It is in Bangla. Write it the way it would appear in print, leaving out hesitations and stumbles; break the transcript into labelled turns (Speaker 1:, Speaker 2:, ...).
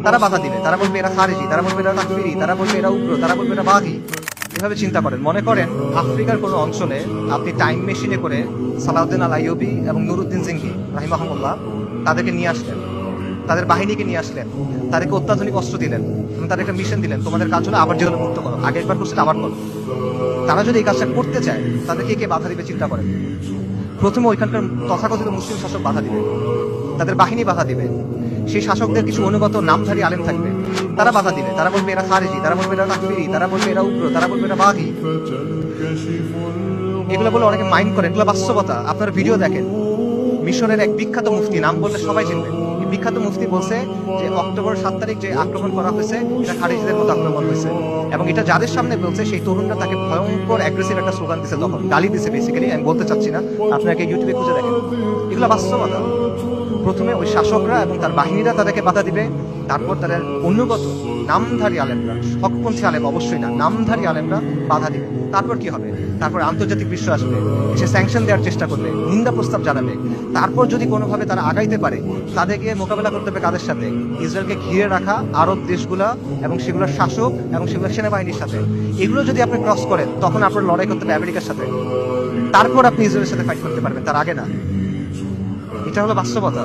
Speaker 1: তারা বাধা দিবে, তারা বলবে এরা খারেজি, তারা বলবে এরা তাকফিরি, তারা বলবে এরা উগ্র, তারা বলবে এরা বাগী। এভাবে চিন্তা করেন, মনে করেন আফ্রিকার কোনো অঞ্চলে আপনি টাইম মেশিনে করে সালাউদ্দিন আল আইয়ুবী এবং নুরুদ্দিন জিঙ্গি রাহিমাহুল্লাহ তাদেরকে নিয়ে আসলেন, তাদের বাহিনীকে নিয়ে আসলেন, তাদেরকে অত্যাধুনিক অস্ত্র দিলেন এবং তাদেরকে মিশন দিলেন, তোমাদের কাজ হলো আবার জীবন মুক্ত করো, আগে একবার করছে আবার করো। তারা যদি এই কাজটা করতে চায় তাদেরকে কে বাধা দিবে চিন্তা করেন। প্রথমে ওইখানকার তথাকথিত মুসলিম শাসক বাধা দিবে, তাদের বাহিনী বাধা দিবে, সেই শাসকদের কিছু অনুগত নামধারী আলেম থাকবে, তারা বাধা দিবে, তারা বলবে এরা খারেজি, তারা বলবে এরা তাকফিরি, তারা বলবে এরা উগ্র, তারা বলবে এরা বাগী। এগুলো বলে অনেকে মাইন্ড করে, এগুলো বাস্তবতা। আপনারা ভিডিও দেখেন, মিশরের এক বিখ্যাত মুফতি, নাম বললে সবাই চিনবে, বিখ্যাত মুফতি বলছে যে অক্টোবর 7 তারিখ যে আক্রমণ করা হয়েছে এটা খারেজিদের মতো আক্রমণ হয়েছে, এবং এটা যাদের সামনে বলছে সেই তরুণরা তাকে ভয়ঙ্কর অ্যাগ্রেসিভ একটা স্লোগান দিছে, তখন গালি দিছে বেসিক্যালি, আমি বলতে চাচ্ছি না, আপনাকে ইউটিউবে খুঁজে দেখেন, এগুলো বাস্তবতা। প্রথমে ওই শাসকরা এবং তার বাহিনীরা তাদেরকে বাধা দিবে, তারপর তাদের অনুগত নামধারী আলেমরা, হকপন্থী আলেম অবশ্যই না, নামধারী আলেমরা বাধা দিবে। তারপর কি হবে? তারপর আন্তর্জাতিক বিশ্ব আসবে, এসে স্যাংশন দেওয়ার চেষ্টা করবে, নিন্দা প্রস্তাব জানাবে। তারপর যদি কোনোভাবে তারা আগাইতে পারে, তাদেরকে মোকাবেলা করতে হবে কাদের সাথে? ইসরায়েলকে ঘিরে রাখা আরব দেশগুলা এবং সেগুলোর শাসক এবং সেগুলোর সেনাবাহিনীর সাথে। এগুলো যদি আপনি ক্রস করেন তখন আপনার লড়াই করতে হবে আমেরিকার সাথে, তারপর আপনি ইসরায়েলের সাথে ফাইট করতে পারবেন, তার আগে না। এটা হলো বাস্তবতা।